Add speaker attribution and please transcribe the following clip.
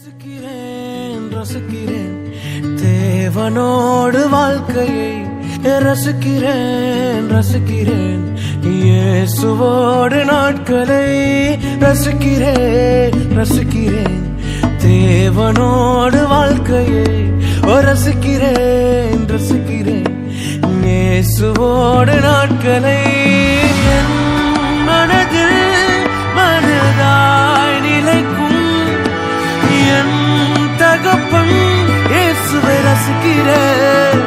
Speaker 1: ரசிக்கிறேன் ரசிக்கிறேன் தேவனோடு வாழ்க்கையை ரசிக்கிறேன் ரசிக்கிறேன் இயேசுவோடு நாட்களை ரசிக்கிறேன் ரசிக்கிறேன் தேவனோடு வாழ்க்கையை ரசிக்கிறேன் ரசிக்கிறேன் இயேசுவோடு நாட்களை என் மனதில் மனதாய் நிலைக்கும் என் தகப்பன் இயேசுவை ரசிக்கிறேன்